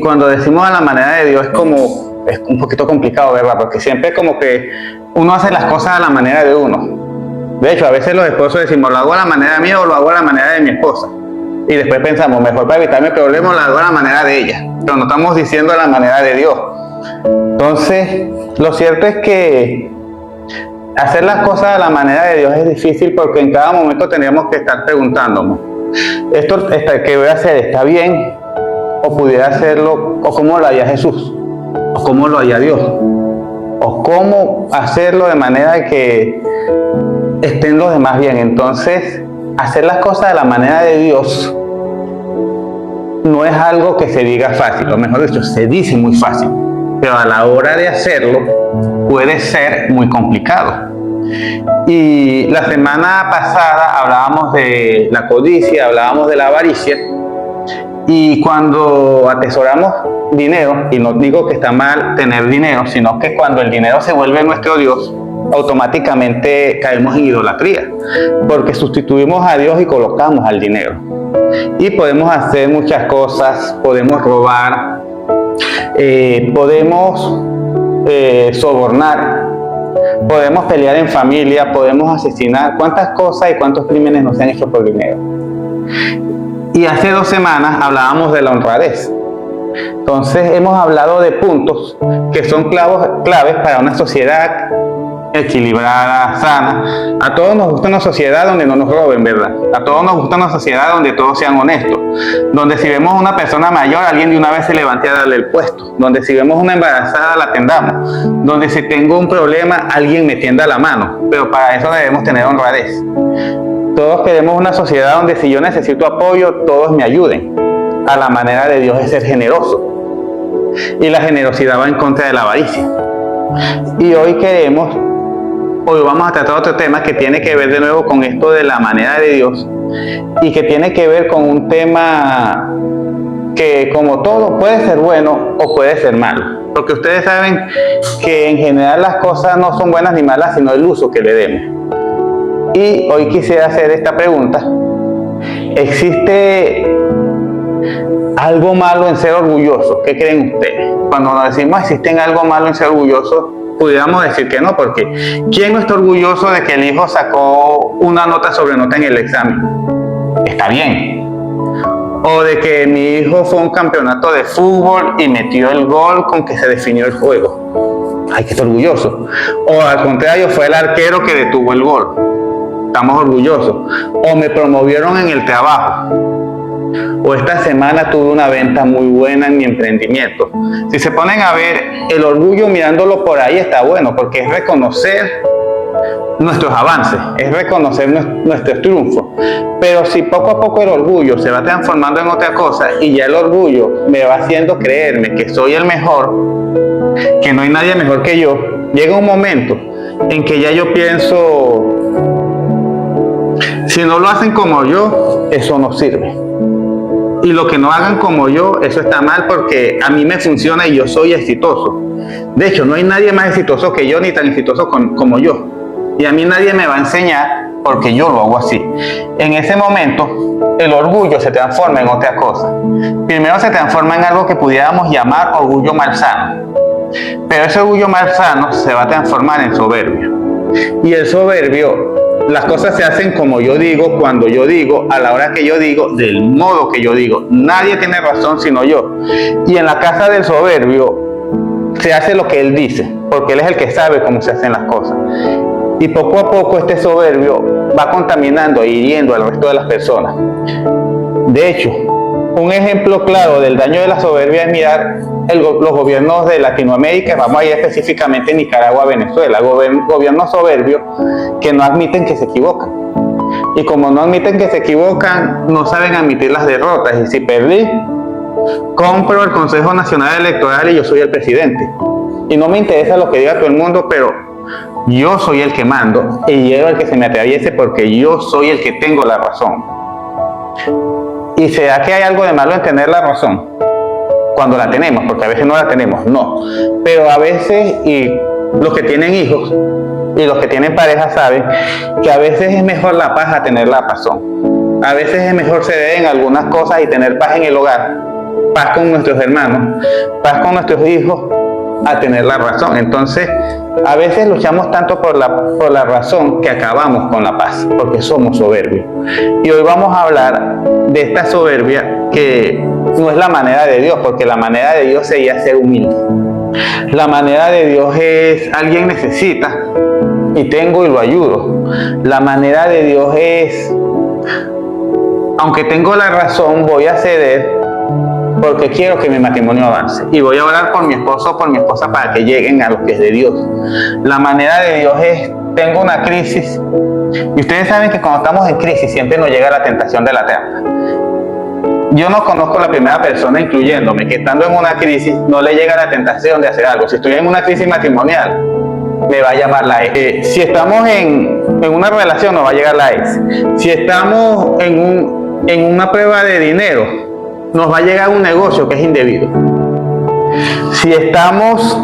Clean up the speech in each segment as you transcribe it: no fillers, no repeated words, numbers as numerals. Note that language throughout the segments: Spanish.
Y cuando decimos a la manera de Dios es un poquito complicado, ¿verdad? Porque siempre como que uno hace las cosas a la manera de uno. De hecho, a veces los esposos decimos, lo hago a la manera mía o lo hago a la manera de mi esposa. Y después pensamos, mejor para evitarme problemas lo hago a la manera de ella. Pero no estamos diciendo a la manera de Dios. Entonces, lo cierto es que hacer las cosas a la manera de Dios es difícil porque en cada momento tenemos que estar preguntándonos, ¿esto que voy a hacer está bien? ¿O pudiera hacerlo? ¿O cómo lo haría Jesús? ¿O cómo lo haría Dios? ¿O cómo hacerlo de manera que estén los demás bien? Entonces, hacer las cosas de la manera de Dios no es algo que se diga fácil, o mejor dicho, se dice muy fácil, pero a la hora de hacerlo puede ser muy complicado. Y la semana pasada hablábamos de la codicia, hablábamos de la avaricia, y cuando atesoramos dinero, y no digo que está mal tener dinero, sino que cuando el dinero se vuelve nuestro Dios, automáticamente caemos en idolatría, porque sustituimos a Dios y colocamos al dinero. Y podemos hacer muchas cosas, podemos robar, podemos sobornar, podemos pelear en familia, podemos asesinar. ¿Cuántas cosas y cuántos crímenes nos han hecho por dinero? Y hace 2 semanas hablábamos de la honradez. Entonces hemos hablado de puntos que son claves para una sociedad equilibrada, sana. A todos nos gusta una sociedad donde no nos roben, ¿verdad? A todos nos gusta una sociedad donde todos sean honestos, donde si vemos a una persona mayor, alguien de una vez se levante a darle el puesto, donde si vemos una embarazada la atendamos, donde si tengo un problema alguien me tienda la mano, pero para eso debemos tener honradez. Todos queremos una sociedad donde si yo necesito apoyo, todos me ayuden. A la manera de Dios es ser generoso, y la generosidad va en contra de la avaricia. Y hoy vamos a tratar otro tema que tiene que ver de nuevo con esto de la manera de Dios y que tiene que ver con un tema que, como todo, puede ser bueno o puede ser malo, porque ustedes saben que en general las cosas no son buenas ni malas, sino el uso que le demos. Y hoy quisiera hacer esta pregunta: ¿existe algo malo en ser orgulloso? ¿Qué creen ustedes? Cuando nos decimos existe algo malo en ser orgulloso, pudiéramos decir que no, porque ¿quién no está orgulloso de que el hijo sacó una nota sobre nota en el examen? Está bien. O de que mi hijo fue a un campeonato de fútbol y metió el gol con que se definió el juego. Hay que estar orgulloso. O al contrario, fue el arquero que detuvo el gol. Estamos orgullosos. O me promovieron en el trabajo. O esta semana tuve una venta muy buena en mi emprendimiento. Si se ponen a ver, el orgullo mirándolo por ahí está bueno, porque es reconocer nuestros avances, es reconocer nuestros triunfos. Pero si poco a poco el orgullo se va transformando en otra cosa y ya el orgullo me va haciendo creerme que soy el mejor, que no hay nadie mejor que yo, llega un momento en que ya yo pienso, si no lo hacen como yo, eso no sirve. Y lo que no hagan como yo, eso está mal, porque a mí me funciona y yo soy exitoso. De hecho, no hay nadie más exitoso que yo, ni tan exitoso como yo. Y a mí nadie me va a enseñar porque yo lo hago así. En ese momento, el orgullo se transforma en otra cosa. Primero se transforma en algo que pudiéramos llamar orgullo malsano. Pero ese orgullo malsano se va a transformar en soberbia. Y el soberbio, las cosas se hacen como yo digo, cuando yo digo, a la hora que yo digo, del modo que yo digo. Nadie tiene razón sino yo. Y en la casa del soberbio se hace lo que él dice, porque él es el que sabe cómo se hacen las cosas. Y poco a poco este soberbio va contaminando e hiriendo al resto de las personas. De hecho, un ejemplo claro del daño de la soberbia es mirar los gobiernos de Latinoamérica. Vamos a ir específicamente a Nicaragua, Venezuela. Gobiernos soberbios que no admiten que se equivocan. Y como no admiten que se equivocan, no saben admitir las derrotas. Y si perdí, compro el Consejo Nacional Electoral y yo soy el presidente. Y no me interesa lo que diga todo el mundo, pero yo soy el que mando y llevo el que se me atraviese porque yo soy el que tengo la razón. ¿Y será que hay algo de malo en tener la razón? Cuando la tenemos, porque a veces no la tenemos, no. Pero a veces, y los que tienen hijos y los que tienen pareja saben que a veces es mejor la paz a tener la razón. A veces es mejor ceder en algunas cosas y tener paz en el hogar paz con nuestros hermanos, paz con nuestros hijos, a tener la razón. Entonces, a veces luchamos tanto por la razón que acabamos con la paz, porque somos soberbios. Y hoy vamos a hablar de esta soberbia que no es la manera de Dios, porque la manera de Dios sería ser humilde. La manera de Dios es: alguien necesita y tengo y lo ayudo. La manera de Dios es: aunque tengo la razón, voy a ceder porque quiero que mi matrimonio avance y voy a orar por mi esposo o por mi esposa para que lleguen a los pies de Dios. La manera de Dios es: tengo una crisis, y ustedes saben que cuando estamos en crisis siempre nos llega la tentación de la trampa. Yo no conozco a la primera persona, incluyéndome, que estando en una crisis no le llega la tentación de hacer algo. Si estoy en una crisis matrimonial, me va a llamar la ex. Si estamos en una relación, nos va a llegar la ex. Si estamos en una prueba de dinero, nos va a llegar un negocio que es indebido. Si estamos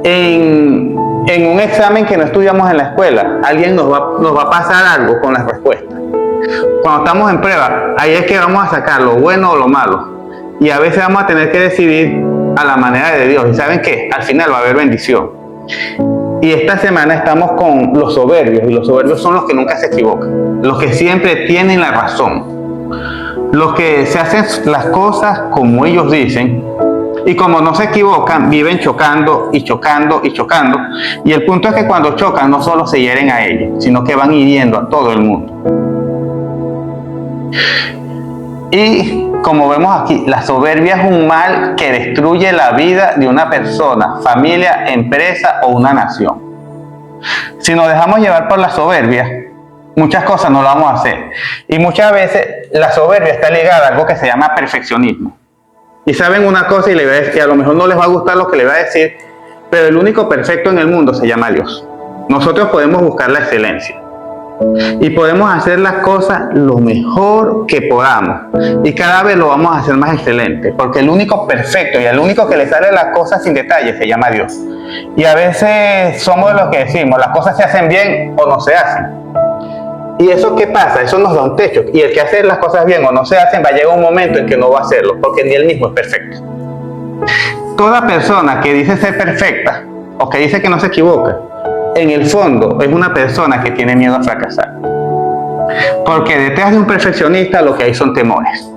en un examen que no estudiamos en la escuela, alguien nos va a pasar algo con las respuestas. Cuando estamos en prueba, ahí es que vamos a sacar lo bueno o lo malo. Y a veces vamos a tener que decidir a la manera de Dios. Y ¿saben qué? Al final va a haber bendición. Y esta semana estamos con los soberbios. Y los soberbios son los que nunca se equivocan. Los que siempre tienen la razón. Los que se hacen las cosas como ellos dicen. Y como no se equivocan, viven chocando y chocando y chocando. Y el punto es que cuando chocan no solo se hieren a ellos, sino que van hiriendo a todo el mundo. Y como vemos aquí, la soberbia es un mal que destruye la vida de una persona, familia, empresa o una nación. Si nos dejamos llevar por la soberbia, muchas cosas no las vamos a hacer. Y muchas veces la soberbia está ligada a algo que se llama perfeccionismo. Y saben una cosa, y le voy a decir, que a lo mejor no les va a gustar lo que le voy a decir, pero el único perfecto en el mundo se llama Dios. Nosotros podemos buscar la excelencia. Y podemos hacer las cosas lo mejor que podamos. Y cada vez lo vamos a hacer más excelente. Porque el único perfecto y el único que le sale las cosas sin detalle se llama Dios. Y a veces somos de los que decimos, las cosas se hacen bien o no se hacen. ¿Y eso qué pasa? Eso nos da un techo. Y el que hace las cosas bien o no se hacen va a llegar un momento en que no va a hacerlo. Porque ni él mismo es perfecto. Toda persona que dice ser perfecta o que dice que no se equivoca, en el fondo es una persona que tiene miedo a fracasar. Porque detrás de un perfeccionista lo que hay son temores.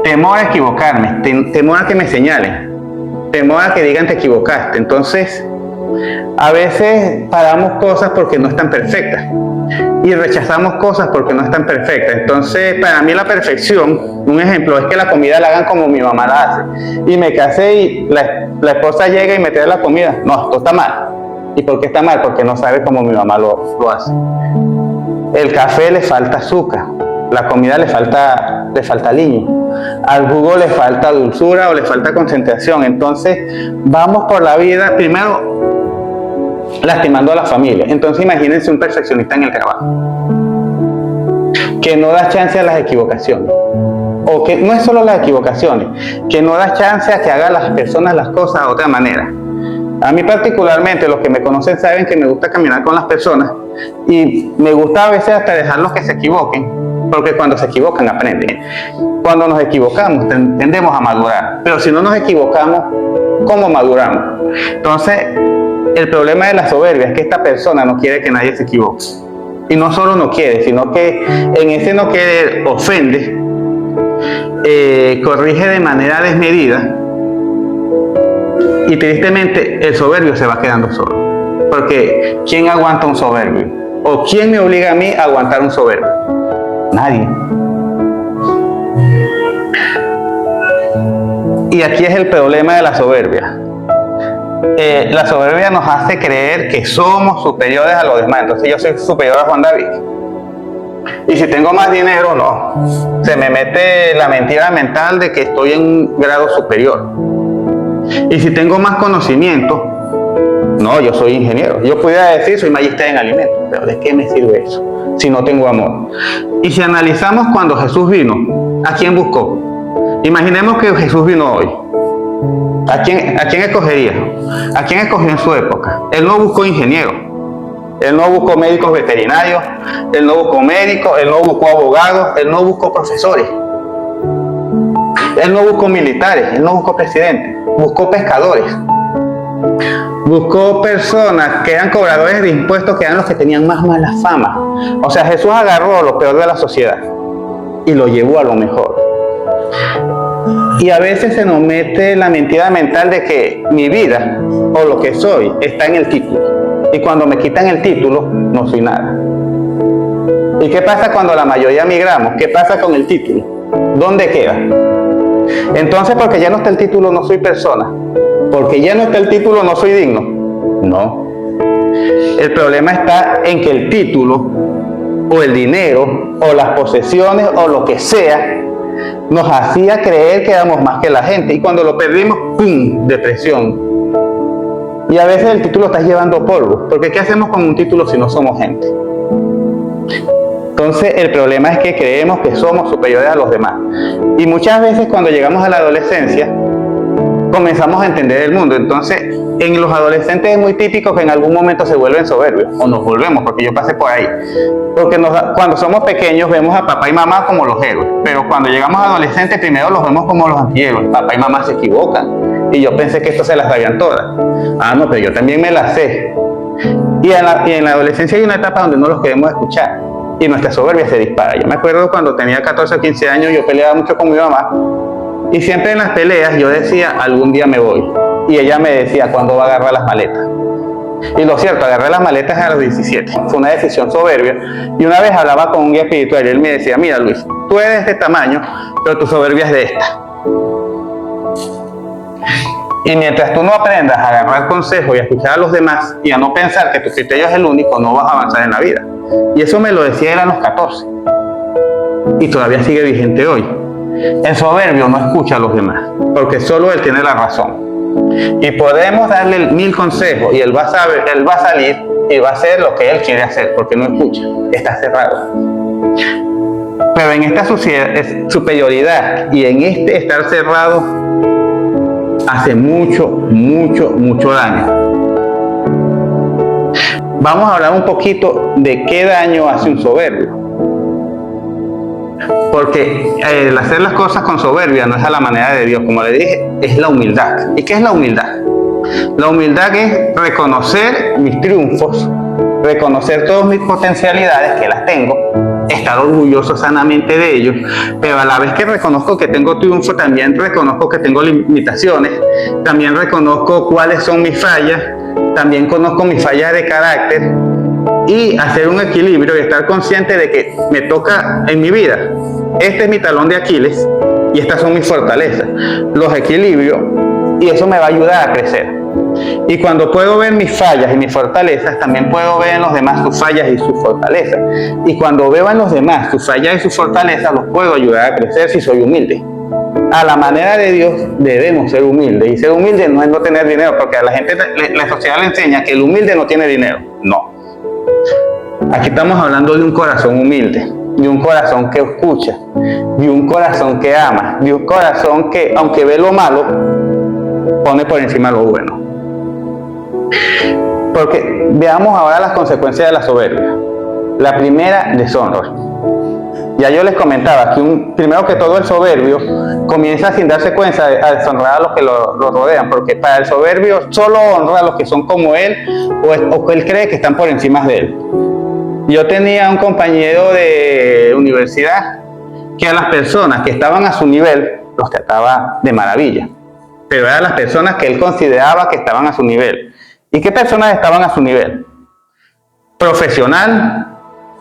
Temor a equivocarme, temor a que me señalen, temor a que digan te equivocaste. Entonces, a veces paramos cosas porque no están perfectas y rechazamos cosas porque no están perfectas. Entonces, para mí la perfección, un ejemplo, es que la comida la hagan como mi mamá la hace. Y me casé y la esposa llega y me trae la comida. No, esto está mal. ¿Y por qué está mal? Porque no sabe cómo mi mamá lo hace. El café le falta azúcar, la comida le falta aliño, al jugo le falta dulzura o le falta concentración. Entonces vamos por la vida primero lastimando a la familia. Entonces imagínense un perfeccionista en el trabajo que no da chance a las equivocaciones, o que no es solo las equivocaciones, que no da chance a que hagan las personas las cosas de otra manera. A mí particularmente, los que me conocen saben que me gusta caminar con las personas y me gusta a veces hasta dejarlos que se equivoquen, porque cuando se equivocan aprenden. Cuando nos equivocamos tendemos a madurar, pero si no nos equivocamos, ¿cómo maduramos? Entonces, el problema de la soberbia es que esta persona no quiere que nadie se equivoque. Y no solo no quiere, sino que en ese no quiere ofende, corrige de manera desmedida. Y tristemente el soberbio se va quedando solo. Porque ¿quién aguanta un soberbio? ¿O quién me obliga a mí a aguantar un soberbio? Nadie. Y aquí es el problema de la soberbia. La soberbia nos hace creer que somos superiores a los demás. Entonces yo soy superior a Juan David. Y si tengo más dinero, no. Se me mete la mentira mental de que estoy en un grado superior. Y si tengo más conocimiento, no, yo soy ingeniero. Yo pudiera decir, soy magister en alimentos, pero ¿de qué me sirve eso si no tengo amor? Y si analizamos cuando Jesús vino, ¿a quién buscó? Imaginemos que Jesús vino hoy. ¿A quién escogería? ¿A quién escogió en su época? Él no buscó ingenieros, él no buscó médicos veterinarios, él no buscó médicos, él no buscó abogados, él no buscó profesores. Él no buscó militares, él no buscó presidentes, buscó pescadores. Buscó personas que eran cobradores de impuestos, que eran los que tenían más mala fama. O sea, Jesús agarró lo peor de la sociedad y lo llevó a lo mejor. Y a veces se nos mete la mentira mental de que mi vida o lo que soy está en el título. Y cuando me quitan el título, no soy nada. ¿Y qué pasa cuando la mayoría migramos? ¿Qué pasa con el título? ¿Dónde queda? Entonces, porque ya no está el título, no soy persona. Porque ya no está el título, no soy digno. No. El problema está en que el título, o el dinero, o las posesiones, o lo que sea, nos hacía creer que éramos más que la gente. Y cuando lo perdimos, ¡pum!, depresión. Y a veces el título está llevando polvo. Porque ¿qué hacemos con un título si no somos gente? Entonces el problema es que creemos que somos superiores a los demás. Y muchas veces cuando llegamos a la adolescencia, comenzamos a entender el mundo. Entonces, en los adolescentes es muy típico que en algún momento se vuelven soberbios, o nos volvemos, porque yo pasé por ahí. Porque cuando somos pequeños vemos a papá y mamá como los héroes, pero cuando llegamos a adolescentes primero los vemos como los antihéroes. Papá y mamá se equivocan, y yo pensé que esto se las sabían todas. Ah, no, pero yo también me las sé. Y en la adolescencia hay una etapa donde no los queremos escuchar, y nuestra soberbia se dispara. Yo me acuerdo cuando tenía 14 o 15 años, yo peleaba mucho con mi mamá, y siempre en las peleas yo decía, algún día me voy. Y ella me decía, ¿cuándo va a agarrar las maletas? Y lo cierto, agarré las maletas a los 17. Fue una decisión soberbia. Y una vez hablaba con un guía espiritual y él me decía, mira Luis, tú eres de este tamaño, pero tu soberbia es de esta. Y mientras tú no aprendas a agarrar consejos y a escuchar a los demás y a no pensar que tu criterio es el único, no vas a avanzar en la vida. Y eso me lo decía él a los 14. Y todavía sigue vigente hoy. El soberbio no escucha a los demás, porque solo él tiene la razón. Y podemos darle 1000 consejos y él va a salir y va a hacer lo que él quiere hacer, porque no escucha, está cerrado. Pero en esta superioridad y en este estar cerrado hace mucho, mucho, mucho daño. Vamos a hablar un poquito de qué daño hace un soberbio. Porque el hacer las cosas con soberbia no es a la manera de Dios, como le dije, es la humildad. ¿Y qué es la humildad? La humildad es reconocer mis triunfos, reconocer todas mis potencialidades, que las tengo, estar orgulloso sanamente de ellos, pero a la vez que reconozco que tengo triunfo, también reconozco que tengo limitaciones, también reconozco cuáles son mis fallas, también conozco mis fallas de carácter, y hacer un equilibrio y estar consciente de que me toca en mi vida. Este es mi talón de Aquiles y estas son mis fortalezas. Los equilibrio y eso me va a ayudar a crecer. Y cuando puedo ver mis fallas y mis fortalezas, también puedo ver en los demás sus fallas y sus fortalezas. Y cuando veo en los demás sus fallas y sus fortalezas, los puedo ayudar a crecer si soy humilde. A la manera de Dios debemos ser humildes. Y ser humilde no es no tener dinero, porque a la gente, la sociedad le enseña que el humilde no tiene dinero. No. Aquí estamos hablando de un corazón humilde, de un corazón que escucha, de un corazón que ama, de un corazón que, aunque ve lo malo, pone por encima lo bueno. Porque veamos ahora las consecuencias de la soberbia. La primera, deshonra. Ya yo les comentaba que primero que todo el soberbio comienza sin darse cuenta a deshonrar a los que lo rodean, porque para el soberbio solo honra a los que son como él o que él cree que están por encima de él. Yo tenía un compañero de universidad que a las personas que estaban a su nivel los trataba de maravilla, pero eran las personas que él consideraba que estaban a su nivel. ¿Y qué personas estaban a su nivel? Profesional,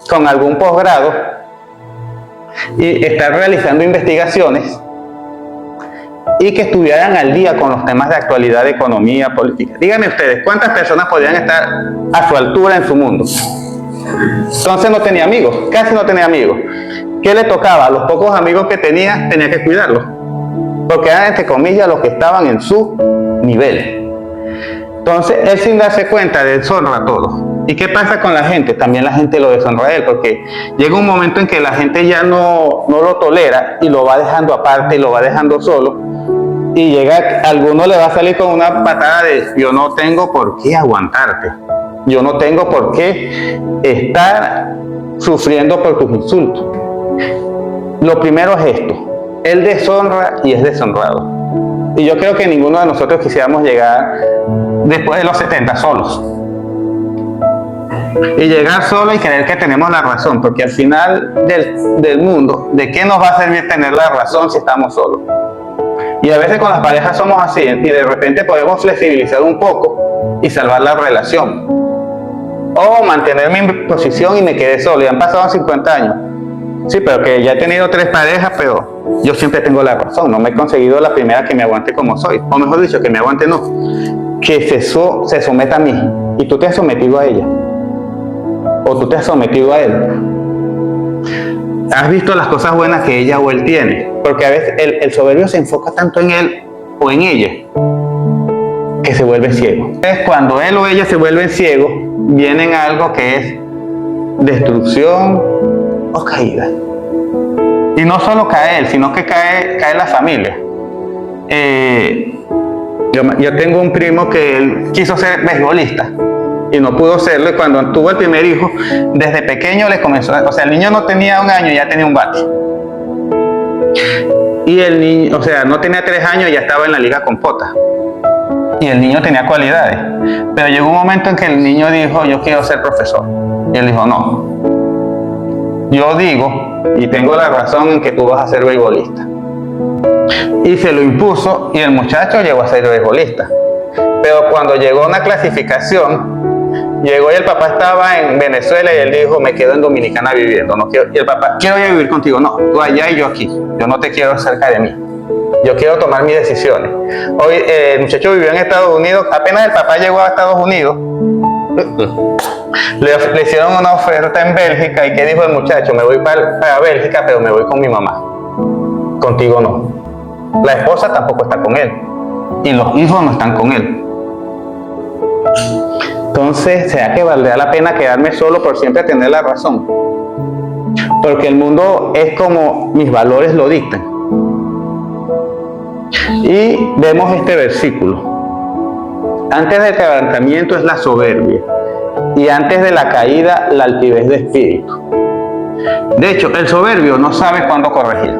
con algún posgrado, y estar realizando investigaciones y que estuvieran al día con los temas de actualidad de economía, política. Díganme ustedes, ¿cuántas personas podrían estar a su altura en su mundo? Entonces no tenía amigos, casi no tenía amigos. ¿Qué le tocaba? A los pocos amigos que tenía que cuidarlos, porque eran, entre comillas, los que estaban en su nivel. Entonces él, sin darse cuenta, deshonra a todos. ¿Y qué pasa con la gente? También la gente lo deshonra a él, porque llega un momento en que la gente ya no lo tolera y lo va dejando aparte y lo va dejando solo. Y llega, alguno le va a salir con una patada de: yo no tengo por qué aguantarte. Yo no tengo por qué estar sufriendo por tus insultos. Lo primero es esto: Él deshonra y es deshonrado. Y yo creo que ninguno de nosotros quisiéramos llegar después de los 70 solos. Y llegar solo y creer que tenemos la razón, porque al final del mundo, ¿de qué nos va a servir tener la razón si estamos solos? Y a veces con las parejas somos así, y de repente podemos flexibilizar un poco y salvar la relación. O mantener mi posición y me quedé solo, y han pasado 50 años. Sí, pero que ya he tenido 3 parejas, pero yo siempre tengo la razón, no me he conseguido la primera que me aguante como soy. O mejor dicho, que me aguante no, que se someta a mí, y tú te has sometido a ella. O tú te has sometido a él. Has visto las cosas buenas que ella o él tiene, porque a veces el soberbio se enfoca tanto en él o en ella que se vuelve ciego. Entonces, cuando él o ella se vuelven ciegos, vienen a algo que es destrucción o caída. Y no solo cae él, sino que cae la familia. Yo tengo un primo que él quiso ser beisbolista y no pudo serlo, y cuando tuvo el primer hijo, desde pequeño le comenzó, o sea, el niño no tenía 1 año y ya tenía un bate. Y el niño, o sea, no tenía 3 años y ya estaba en la liga con pota. Y el niño tenía cualidades. Pero llegó un momento en que el niño dijo, yo quiero ser profesor. Y él dijo, no. Yo digo, y tengo la razón en que tú vas a ser beisbolista. Y se lo impuso, y el muchacho llegó a ser beisbolista. Pero cuando llegó una clasificación, llegó y el papá estaba en Venezuela y él dijo, me quedo en Dominicana viviendo. No quiero, y el papá, quiero ir a vivir contigo. No, tú allá y yo aquí. Yo no te quiero cerca de mí. Yo quiero tomar mis decisiones. Hoy el muchacho vivió en Estados Unidos. Apenas el papá llegó a Estados Unidos, le hicieron una oferta en Bélgica. ¿Y qué dijo el muchacho? Me voy para Bélgica, pero me voy con mi mamá. Contigo no. La esposa tampoco está con él. Y los hijos no están con él. Entonces, ¿será que valdría la pena quedarme solo por siempre tener la razón? Porque el mundo es como mis valores lo dictan. Y vemos este versículo. Antes del quebrantamiento es la soberbia, y antes de la caída la altivez de espíritu. De hecho, el soberbio no sabe cuándo corregir.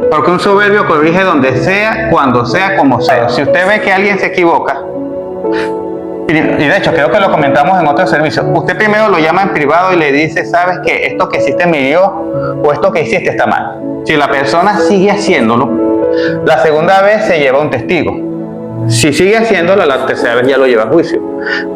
Porque un soberbio corrige donde sea, cuando sea, como sea. Si usted ve que alguien se equivoca, y de hecho creo que lo comentamos en otro servicio, usted primero lo llama en privado y le dice, sabes que esto que hiciste me hirió, o esto que hiciste está mal. Si la persona sigue haciéndolo, la segunda vez se lleva un testigo. Si sigue haciéndolo, la tercera vez ya lo lleva a juicio.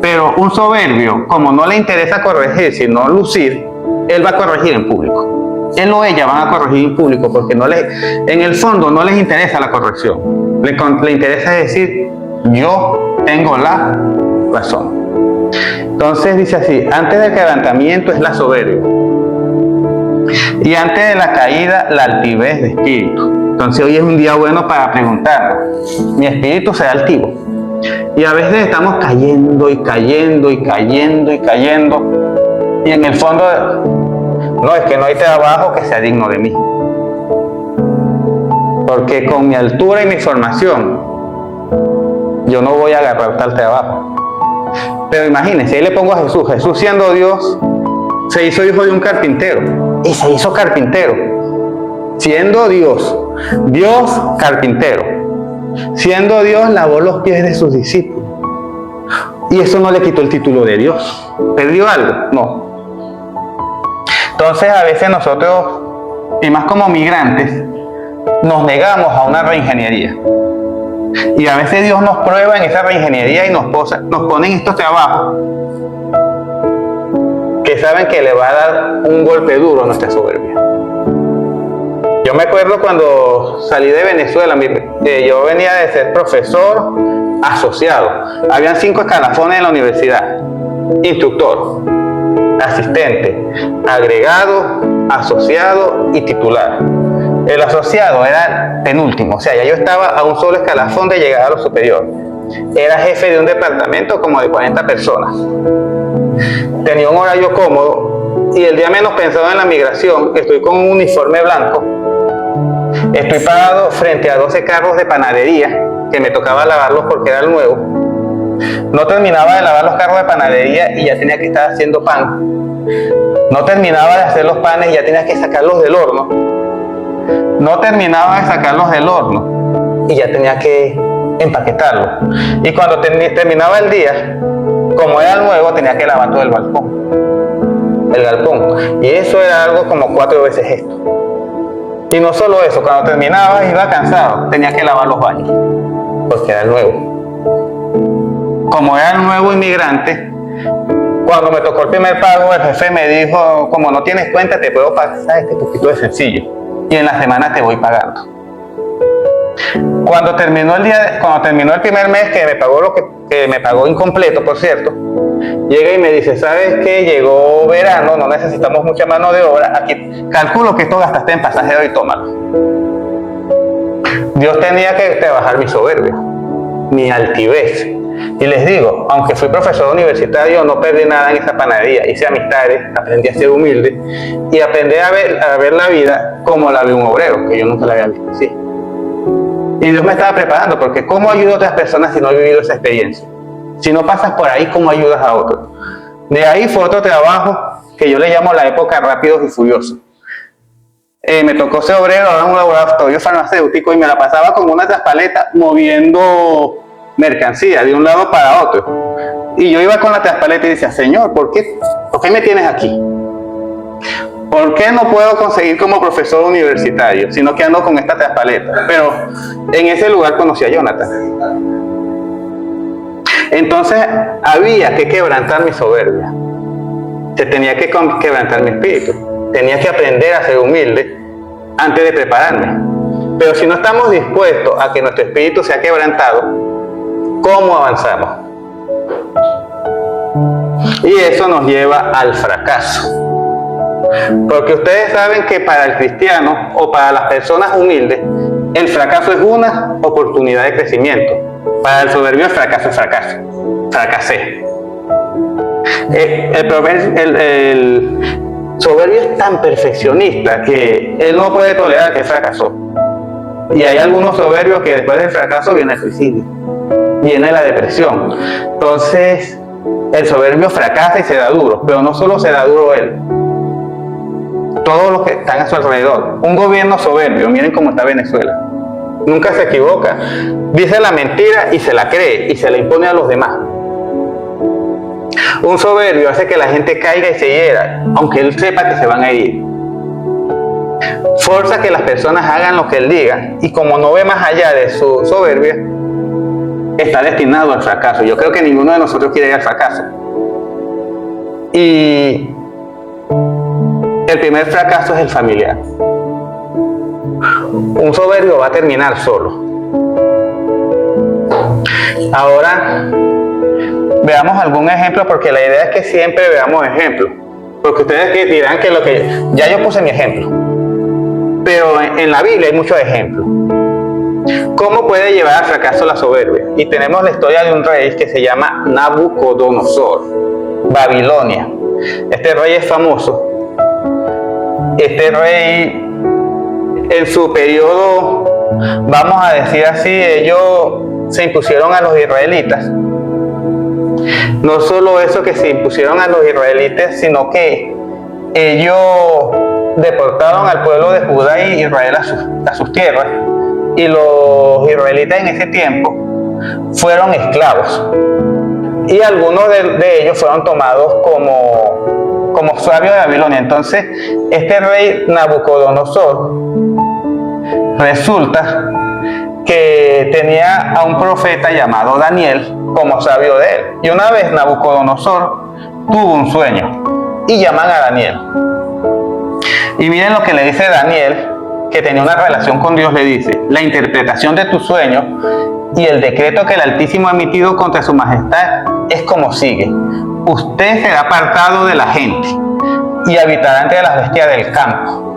Pero un soberbio, como no le interesa corregir, sino lucir, él va a corregir en público. Él o ella van a corregir en público porque en el fondo no les interesa la corrección. Le interesa decir, yo tengo la razón. Entonces dice así, antes del quebrantamiento es la soberbia, y antes de la caída la altivez de espíritu. Entonces hoy es un día bueno para preguntarnos, ¿mi espíritu será altivo? Y a veces estamos cayendo y cayendo y cayendo y cayendo, y en el fondo, no, es que no hay trabajo que sea digno de mí. Porque con mi altura y mi formación, yo no voy a agarrar tal trabajo. Pero imagínense, ahí le pongo a Jesús. Jesús, siendo Dios, se hizo hijo de un carpintero. Y se hizo carpintero. Siendo Dios, Dios carpintero. Siendo Dios, lavó los pies de sus discípulos. Y eso no le quitó el título de Dios. ¿Perdió algo? No. Entonces a veces nosotros, y más como migrantes, nos negamos a una reingeniería. Y a veces Dios nos prueba en esa reingeniería y nos pone en estos trabajos que saben que le va a dar un golpe duro a nuestra soberbia. Yo me acuerdo cuando salí de Venezuela, yo venía de ser profesor asociado. Habían 5 escalafones en la universidad: instructor, asistente, agregado, asociado y titular. El asociado era penúltimo, o sea, ya yo estaba a un solo escalafón de llegar a lo superior. Era jefe de un departamento como de 40 personas. Tenía un horario cómodo y el día menos pensado en la migración, estoy con un uniforme blanco. Estoy parado frente a 12 carros de panadería que me tocaba lavarlos porque era el nuevo. No terminaba de lavar los carros de panadería y ya tenía que estar haciendo pan. No terminaba de hacer los panes y ya tenía que sacarlos del horno. no terminaba de sacarlos del horno y ya tenía que empaquetarlos. Y cuando terminaba el día, como era nuevo, tenía que lavar todo el galpón. Y eso era algo como 4 veces esto. Y no solo eso, cuando terminaba iba cansado, tenía que lavar los baños, porque era el nuevo. Como era el nuevo inmigrante, cuando me tocó el primer pago, el jefe me dijo, como no tienes cuenta, te puedo pasar este poquito de sencillo. Y en la semana te voy pagando. Cuando terminó el primer mes, que me pagó que me pagó incompleto, por cierto, llega y me dice, ¿sabes qué? Llegó verano, no necesitamos mucha mano de obra, aquí calculo que esto gastaste en pasajero y tómalo. Dios tenía que trabajar mi soberbia, mi altivez. Y les digo, aunque fui profesor universitario, no perdí nada en esa panadería. Hice amistades, aprendí a ser humilde y aprendí a ver la vida como la de un obrero, que yo nunca la había visto así. Y Dios me estaba preparando, porque ¿cómo ayudo a otras personas si no he vivido esa experiencia? Si no pasas por ahí, ¿cómo ayudas a otros? De ahí fue otro trabajo que yo le llamo la época Rápidos y Furiosos. Me tocó ser obrero en un laboratorio farmacéutico y me la pasaba con una traspaleta moviendo mercancía de un lado para otro. Y yo iba con la traspaleta y decía, Señor, ¿por qué me tienes aquí? ¿Por qué no puedo conseguir como profesor universitario, sino que ando con esta traspaleta? Pero en ese lugar conocí a Jonathan. Entonces había que quebrantar mi soberbia. Se tenía que quebrantar mi espíritu. Tenía que aprender a ser humilde antes de prepararme. Pero si no estamos dispuestos a que nuestro espíritu sea quebrantado, ¿cómo avanzamos? Y eso nos lleva al fracaso. Porque ustedes saben que para el cristiano o para las personas humildes, el fracaso es una oportunidad de crecimiento. Para el soberbio, el fracaso es fracaso. Fracasé. El soberbio es tan perfeccionista que él no puede tolerar que fracasó. Y hay algunos soberbios que después del fracaso viene el suicidio, viene la depresión. Entonces, el soberbio fracasa y se da duro, pero no solo se da duro él, todos los que están a su alrededor. Un gobierno soberbio, miren cómo está Venezuela, nunca se equivoca, dice la mentira y se la cree y se la impone a los demás. Un soberbio hace que la gente caiga y se hiera, aunque él sepa que se van a ir. Forza que las personas hagan lo que él diga, y como no ve más allá de su soberbia, está destinado al fracaso. Yo creo que ninguno de nosotros quiere ir al fracaso. Y el primer fracaso es el familiar. Un soberbio va a terminar solo. Ahora, veamos algún ejemplo, porque la idea es que siempre veamos ejemplos. Porque ustedes dirán que ya yo puse mi ejemplo. Pero en la Biblia hay muchos ejemplos. ¿Cómo puede llevar al fracaso la soberbia? Y tenemos la historia de un rey que se llama Nabucodonosor, Babilonia. Este rey es famoso. Este rey, en su periodo, vamos a decir así, ellos se impusieron a los israelitas. No solo eso, que se impusieron a los israelitas, sino que ellos deportaron al pueblo de Judá y Israel a sus tierras. Y los israelitas en ese tiempo fueron esclavos. Y algunos de ellos fueron tomados como esclavos de Babilonia. Entonces, este rey Nabucodonosor resulta que tenía a un profeta llamado Daniel como sabio de él. Y una vez Nabucodonosor tuvo un sueño y llaman a Daniel. Y miren lo que le dice Daniel, que tenía una relación con Dios. Le dice: la interpretación de tu sueño y el decreto que el Altísimo ha emitido contra su majestad es como sigue: usted será apartado de la gente y habitará entre las bestias del campo,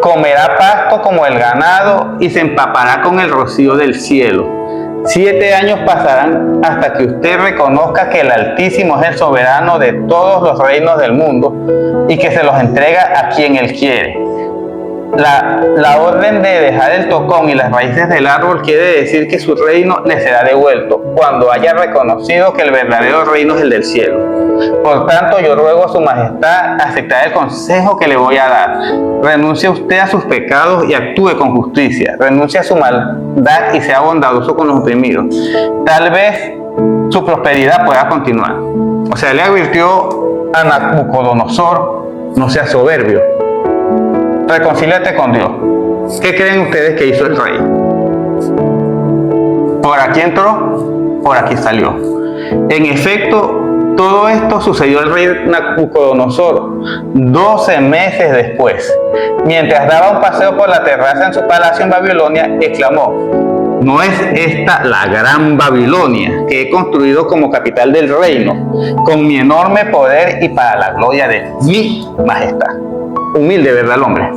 comerá pasto como el ganado y se empapará con el rocío del cielo. 7 años pasarán hasta que usted reconozca que el Altísimo es el soberano de todos los reinos del mundo y que se los entrega a quien él quiere. La orden de dejar el tocón y las raíces del árbol quiere decir que su reino le será devuelto cuando haya reconocido que el verdadero reino es el del cielo. Por tanto, yo ruego a su majestad aceptar el consejo que le voy a dar. Renuncie usted a sus pecados y actúe con justicia. Renuncie a su maldad y sea bondadoso con los oprimidos. Tal vez su prosperidad pueda continuar. O sea, le advirtió a Nabucodonosor: no sea soberbio. Reconcíliate con Dios. ¿Qué creen ustedes que hizo el rey? Por aquí entró, por aquí salió. En efecto, todo esto sucedió al rey Nabucodonosor 12 meses después. Mientras daba un paseo por la terraza en su palacio en Babilonia, exclamó: ¿no es esta la gran Babilonia que he construido como capital del reino, con mi enorme poder y para la gloria de mi majestad? Humilde, ¿verdad, el hombre?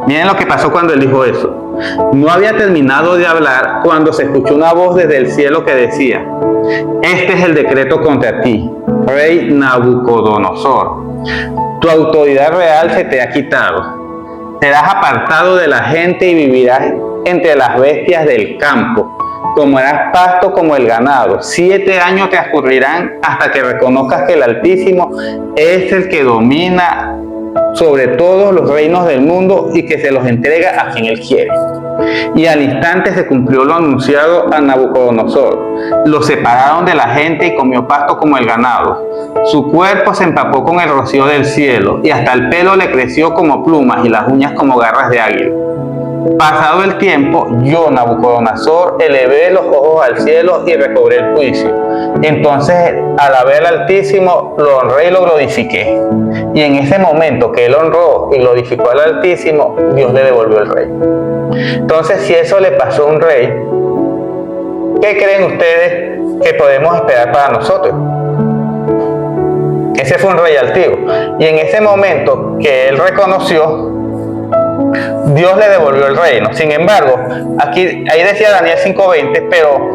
Miren lo que pasó cuando él dijo eso. No había terminado de hablar cuando se escuchó una voz desde el cielo que decía: este es el decreto contra ti, rey Nabucodonosor. Tu autoridad real se te ha quitado. Serás apartado de la gente y vivirás entre las bestias del campo. Comerás pasto como el ganado. 7 años te transcurrirán hasta que reconozcas que el Altísimo es el que domina sobre todos los reinos del mundo y que se los entrega a quien él quiere. Y al instante se cumplió lo anunciado a Nabucodonosor. Lo separaron de la gente y comió pasto como el ganado. Su cuerpo se empapó con el rocío del cielo y hasta el pelo le creció como plumas y las uñas como garras de águila. Pasado el tiempo, yo, Nabucodonosor, elevé los ojos al cielo y recobré el juicio. Entonces, alabé al Altísimo, lo honré y lo glorifiqué. Y en ese momento que él honró y glorificó al Altísimo, Dios le devolvió el reino. Entonces, si eso le pasó a un rey, ¿qué creen ustedes que podemos esperar para nosotros? Ese fue un rey altivo. Y en ese momento que él reconoció, Dios le devolvió el reino. Sin embargo, ahí decía Daniel 5:20, pero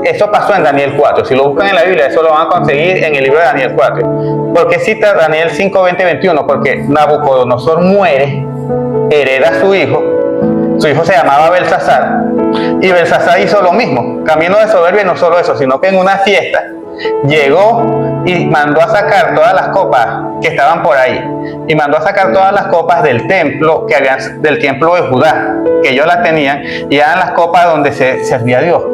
eso pasó en Daniel 4. Si lo buscan en la Biblia, eso lo van a conseguir en el libro de Daniel 4. ¿Por qué cita Daniel 5:20-21? Porque Nabucodonosor muere, hereda a su hijo se llamaba Belsasar, y Belsasar hizo lo mismo, camino de soberbia. Y no solo eso, sino que en una fiesta llegó y mandó a sacar todas las copas que estaban por ahí, y mandó a sacar todas las copas del templo del templo de Judá, que ellos las tenían, y eran las copas donde se servía a Dios,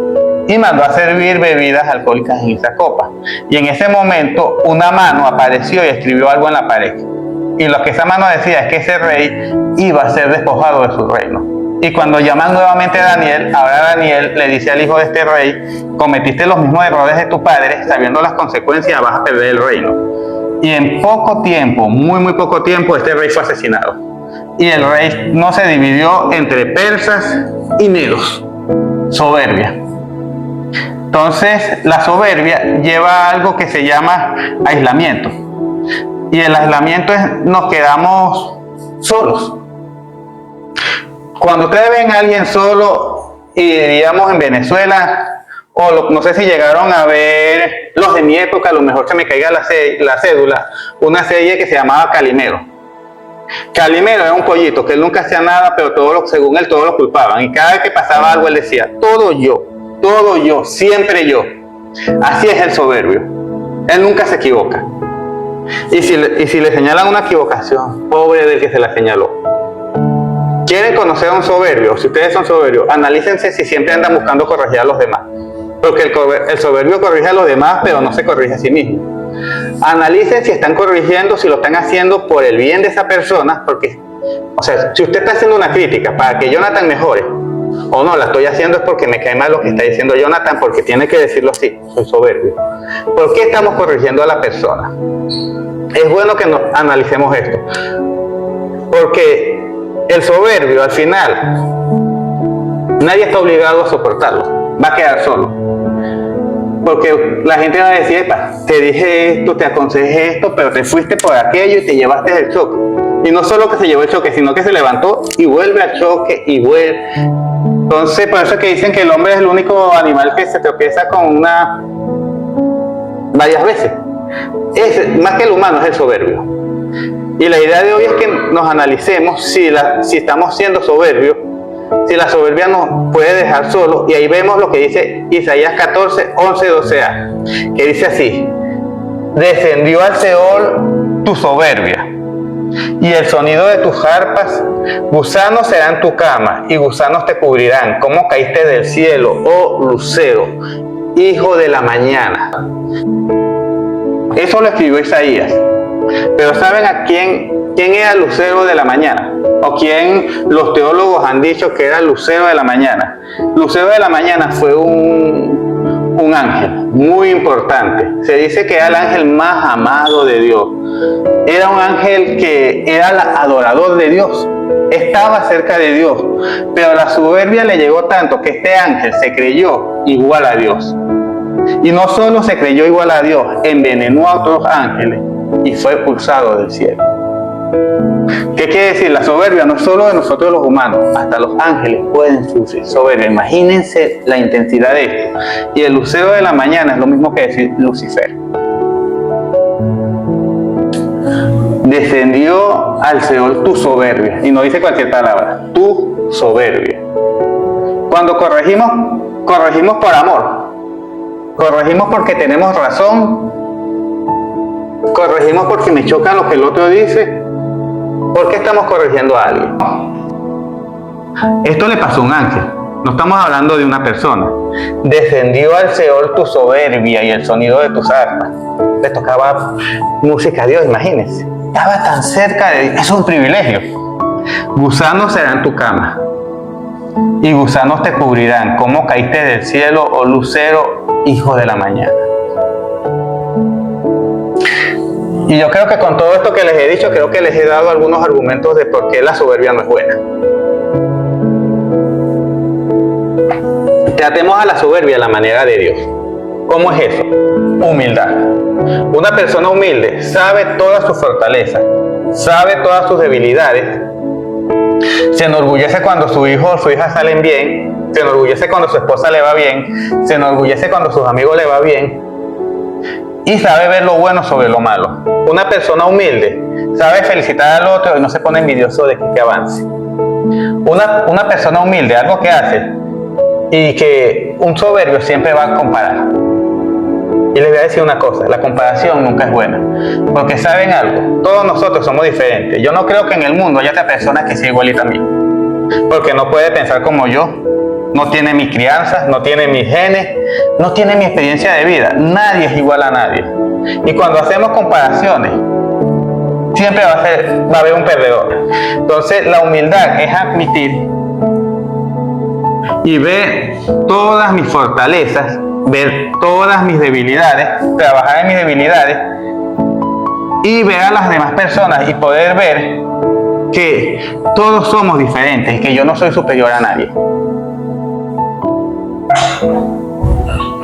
y mandó a servir bebidas alcohólicas en esas copas. Y en ese momento una mano apareció y escribió algo en la pared, y lo que esa mano decía es que ese rey iba a ser despojado de su reino. Y cuando llaman nuevamente a Daniel, ahora Daniel le dice al hijo de este rey: cometiste los mismos errores de tu padre, sabiendo las consecuencias vas a perder el reino. Y en poco tiempo, muy poco tiempo, este rey fue asesinado. Y el rey no se dividió entre persas y medos. Soberbia. Entonces, la soberbia lleva a algo que se llama aislamiento. Y el aislamiento es: nos quedamos solos. Cuando ustedes ven a alguien solo, y digamos en Venezuela, no sé si llegaron a ver los de mi época, a lo mejor se me caiga la cédula, una serie que se llamaba Calimero. Calimero era un pollito que él nunca hacía nada, pero según él todos lo culpaban. Y cada vez que pasaba algo él decía: todo yo, siempre yo. Así es el soberbio. Él nunca se equivoca. Y si le señalan una equivocación, pobre del que se la señaló. ¿Quieren conocer a un soberbio? Si ustedes son soberbios, analícense si siempre andan buscando corregir a los demás. Porque el soberbio corrige a los demás, pero no se corrige a sí mismo. Analicen si están corrigiendo, si lo están haciendo por el bien de esa persona, porque, o sea, si usted está haciendo una crítica para que Jonathan mejore, o no, la estoy haciendo es porque me cae mal lo que está diciendo Jonathan, porque tiene que decirlo así, soy soberbio. ¿Por qué estamos corrigiendo a la persona? Es bueno que nos analicemos esto, porque el soberbio, al final, nadie está obligado a soportarlo, va a quedar solo. Porque la gente va a decir: epa, te dije esto, te aconsejé esto, pero te fuiste por aquello y te llevaste el choque. Y no solo que se llevó el choque, sino que se levantó y vuelve al choque y vuelve. Entonces, por eso es que dicen que el hombre es el único animal que se tropieza con varias veces. Más que el humano es el soberbio. Y la idea de hoy es que nos analicemos si estamos siendo soberbios, si la soberbia nos puede dejar solos. Y ahí vemos lo que dice Isaías 14, 11, 12a, que dice así: descendió al Seol tu soberbia, y el sonido de tus arpas, gusanos serán tu cama, y gusanos te cubrirán, como caíste del cielo, oh lucero, hijo de la mañana. Eso lo escribió Isaías. Pero ¿saben a quién era el lucero de la mañana? O quién los teólogos han dicho que era el lucero de la mañana. Lucero de la mañana fue un ángel muy importante. Se dice que era el ángel más amado de Dios. Era un ángel que era el adorador de Dios. Estaba cerca de Dios. Pero la soberbia le llegó tanto que este ángel se creyó igual a Dios. Y no solo se creyó igual a Dios, envenenó a otros ángeles y fue expulsado del cielo. ¿Qué quiere decir? La soberbia no es solo de nosotros los humanos, hasta los ángeles pueden sufrir soberbia. Imagínense la intensidad de esto. Y el lucero de la mañana es lo mismo que decir Lucifer. Descendió al Seol tu soberbia, y no dice cualquier palabra, tu soberbia. Cuando corregimos por amor. Corregimos porque tenemos razón. Corregimos porque me choca lo que el otro dice. ¿Por qué estamos corrigiendo a alguien? Esto le pasó a un ángel. No estamos hablando de una persona. Descendió al Seol tu soberbia y el sonido de tus arpas. Le tocaba música a Dios, imagínense. Estaba tan cerca de Dios. Es un privilegio. Gusanos serán tu cama, y gusanos te cubrirán, como caíste del cielo, oh lucero, hijo de la mañana. Y yo creo que con todo esto que les he dicho, creo que les he dado algunos argumentos de por qué la soberbia no es buena. Tratemos a la soberbia a la manera de Dios. ¿Cómo es eso? Humildad. Una persona humilde sabe todas sus fortalezas, sabe todas sus debilidades, se enorgullece cuando su hijo o su hija salen bien, se enorgullece cuando su esposa le va bien, se enorgullece cuando sus amigos le va bien, y sabe ver lo bueno sobre lo malo. Una persona humilde sabe felicitar al otro y no se pone envidioso de que avance. Una persona humilde, algo que hace, y que un soberbio siempre va a comparar. Y les voy a decir una cosa, la comparación nunca es buena, porque ¿saben algo? Todos nosotros somos diferentes. Yo no creo que en el mundo haya otra persona que sea igualita a mí, porque no puede pensar como yo, no tiene mis crianzas, no tiene mis genes, no tiene mi experiencia de vida. Nadie es igual a nadie. Y cuando hacemos comparaciones, siempre va a haber un perdedor. Entonces la humildad es admitir y ver todas mis fortalezas, ver todas mis debilidades, trabajar en mis debilidades y ver a las demás personas y poder ver que todos somos diferentes y que yo no soy superior a nadie.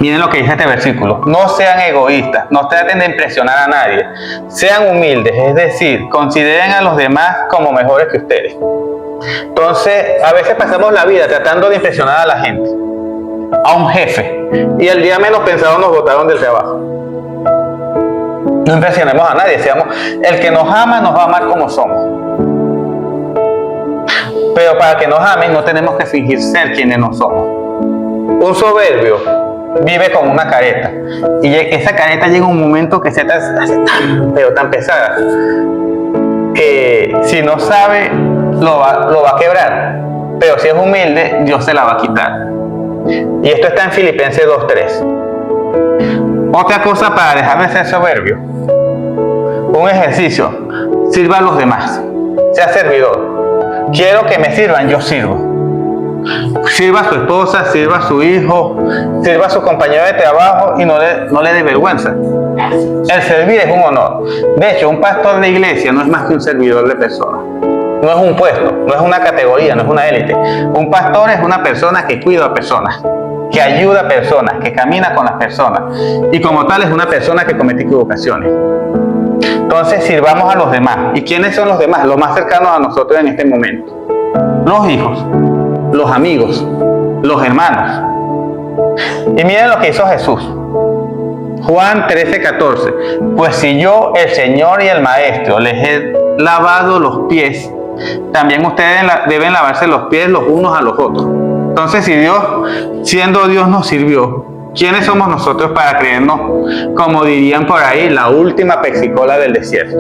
Miren lo que dice este versículo: no sean egoístas, no traten de impresionar a nadie, sean humildes, es decir, consideren a los demás como mejores que ustedes. Entonces, a veces pasamos la vida tratando de impresionar a la gente, a un jefe, y el día menos pensado nos botaron del trabajo. No impresionemos a nadie, seamos, el que nos ama nos va a amar como somos. Pero para que nos amen no tenemos que fingir ser quienes no somos. Un soberbio vive con una careta, y esa careta llega un momento que se hace tan pesada que si no sabe lo va a quebrar, pero si es humilde Dios se la va a quitar. Y esto está en Filipenses 2:3. Otra cosa para dejar de ser soberbio, un ejercicio: sirva a los demás, sea servidor. Quiero que me sirvan, yo sirvo. Sirva a su esposa, sirva a su hijo, sirva a su compañero de trabajo y no le dé vergüenza. El servir es un honor. De hecho, un pastor de iglesia no es más que un servidor de personas. No es un puesto, no es una categoría, no es una élite. Un pastor es una persona que cuida a personas, que ayuda a personas, que camina con las personas. Y como tal es una persona que comete equivocaciones. Entonces sirvamos a los demás. ¿Y quiénes son los demás? Los más cercanos a nosotros en este momento. Los hijos, los amigos, los hermanos. Y miren lo que hizo Jesús. Juan 13:14. Pues si yo, el Señor y el Maestro, les he lavado los pies, también ustedes deben lavarse los pies los unos a los otros. Entonces, si Dios, siendo Dios, nos sirvió, ¿quiénes somos nosotros para creernos, como dirían por ahí, la última pexicola del desierto?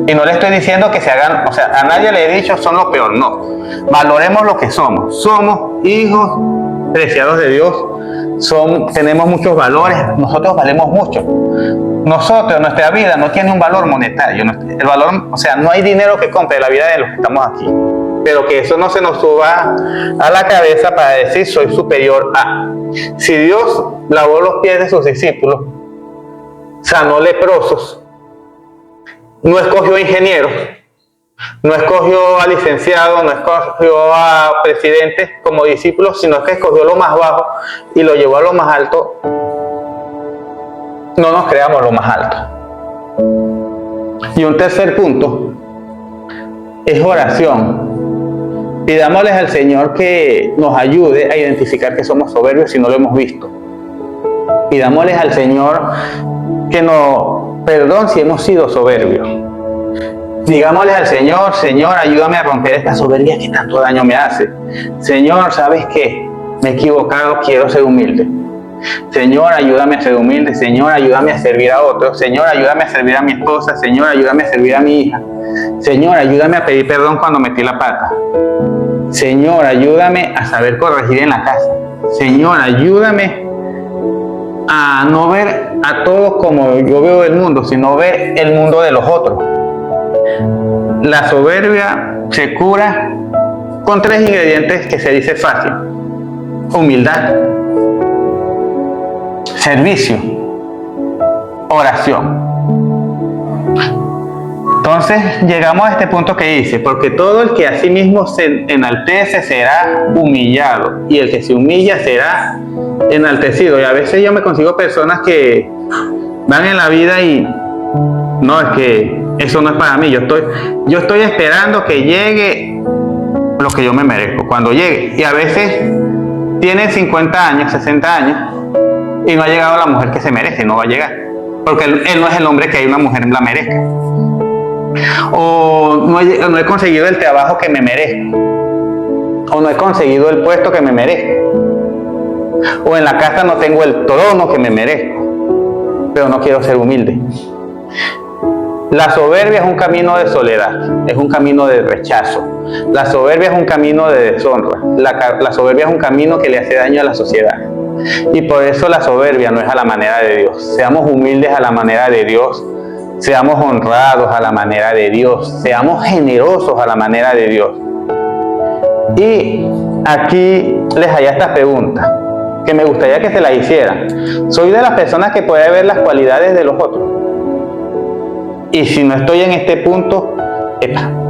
Y no le estoy diciendo que se hagan, o sea, a nadie le he dicho son lo peor, no. Valoremos lo que somos. Somos hijos preciados de Dios, tenemos muchos valores, nosotros valemos mucho. Nosotros, nuestra vida no tiene un valor monetario. El valor, o sea, no hay dinero que compre la vida de los que estamos aquí. Pero que eso no se nos suba a la cabeza para decir soy superior a. Si Dios lavó los pies de sus discípulos, sanó leprosos, no escogió ingenieros, no escogió a licenciados, no escogió a presidentes como discípulos, sino que escogió lo más bajo y lo llevó a lo más alto. No nos creamos lo más alto. Y un tercer punto es oración. Pidámosles al Señor que nos ayude a identificar que somos soberbios si no lo hemos visto. Pidámosles al Señor que nos perdone si hemos sido soberbios. Digámosles al Señor, Señor, ayúdame a romper esta soberbia que tanto daño me hace. Señor, ¿sabes qué? Me he equivocado, quiero ser humilde. Señor, ayúdame a ser humilde. Señor, ayúdame a servir a otros. Señor, ayúdame a servir a mi esposa. Señor, ayúdame a servir a mi hija. Señor, ayúdame a pedir perdón cuando metí la pata. Señor, ayúdame a saber corregir en la casa. Señor, ayúdame a no ver a todos como yo veo el mundo, sino ver el mundo de los otros. La soberbia se cura con 3 ingredientes que se dice fácil: humildad, servicio, oración. Entonces llegamos a este punto que dice: porque todo el que a sí mismo se enaltece será humillado, y el que se humilla será enaltecido. Y a veces yo me consigo personas que van en la vida y no, es que eso no es para mí, yo estoy esperando que llegue lo que yo me merezco, cuando llegue. Y a veces tiene 50 años, 60 años y no ha llegado la mujer que se merece, no va a llegar, porque él no es el hombre que hay una mujer la merezca. O no he conseguido el trabajo que me merezco, o no he conseguido el puesto que me merezco, o en la casa no tengo el trono que me merezco, pero no quiero ser humilde. La soberbia es un camino de soledad, es un camino de rechazo. La soberbia es un camino de deshonra. La soberbia es un camino que le hace daño a la sociedad. Y por eso la soberbia no es a la manera de Dios. Seamos humildes a la manera de Dios. Seamos honrados a la manera de Dios. Seamos generosos a la manera de Dios. Y aquí les haría esta pregunta, que me gustaría que se la hicieran. Soy de las personas que puede ver las cualidades de los otros. Y si no estoy en este punto,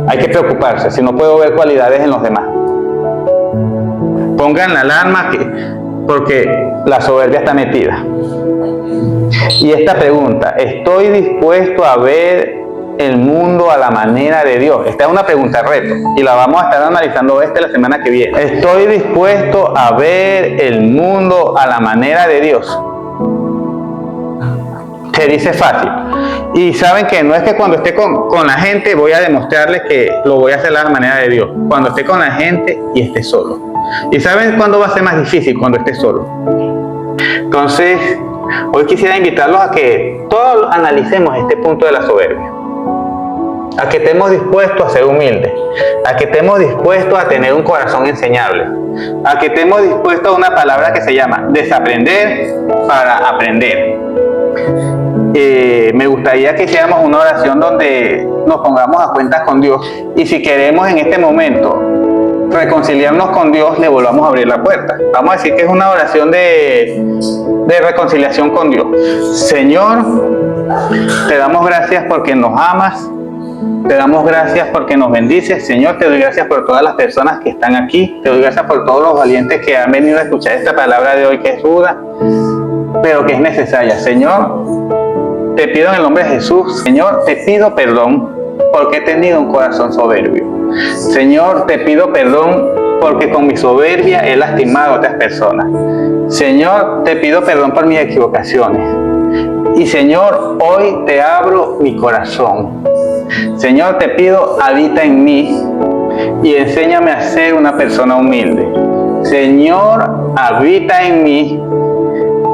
hay que preocuparse si no puedo ver cualidades en los demás. Pongan la alarma porque la soberbia está metida. Y esta pregunta: ¿estoy dispuesto a ver el mundo a la manera de Dios? Esta es una pregunta reto y la vamos a estar analizando la semana que viene. ¿Estoy dispuesto a ver el mundo a la manera de Dios? Se dice fácil. Y saben que no es que cuando esté con la gente voy a demostrarles que lo voy a hacer a la manera de Dios. Cuando esté con la gente y esté solo. ¿Y saben cuándo va a ser más difícil? Cuando esté solo. Entonces, hoy quisiera invitarlos a que todos analicemos este punto de la soberbia. A que estemos dispuestos a ser humildes. A que estemos dispuestos a tener un corazón enseñable. A que estemos dispuestos a una palabra que se llama desaprender para aprender. Me gustaría que hiciéramos una oración donde nos pongamos a cuentas con Dios, y si queremos en este momento reconciliarnos con Dios, le volvamos a abrir la puerta. Vamos a decir que es una oración de reconciliación con Dios. Señor, te damos gracias porque nos amas, te damos gracias porque nos bendices. Señor, te doy gracias por todas las personas que están aquí, te doy gracias por todos los valientes que han venido a escuchar esta palabra de hoy, que es ruda, pero que es necesaria. Señor, te pido en el nombre de Jesús, Señor, te pido perdón porque he tenido un corazón soberbio. Señor, te pido perdón porque con mi soberbia he lastimado a otras personas. Señor, te pido perdón por mis equivocaciones. Y Señor, hoy te abro mi corazón. Señor, te pido, habita en mí y enséñame a ser una persona humilde. Señor, habita en mí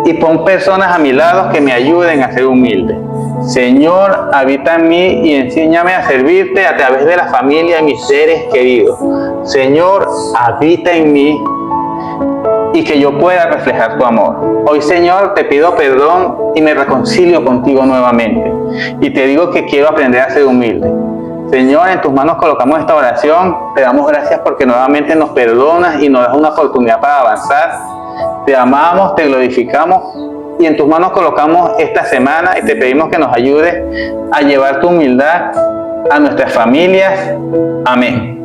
y pon personas a mi lado que me ayuden a ser humilde. Señor, habita en mí y enséñame a servirte a través de la familia de mis seres queridos. Señor, habita en mí y que yo pueda reflejar tu amor. Hoy, Señor, te pido perdón y me reconcilio contigo nuevamente. Y te digo que quiero aprender a ser humilde. Señor, en tus manos colocamos esta oración. Te damos gracias porque nuevamente nos perdonas y nos das una oportunidad para avanzar. Te amamos, te glorificamos y en tus manos colocamos esta semana y te pedimos que nos ayudes a llevar tu humildad a nuestras familias. Amén.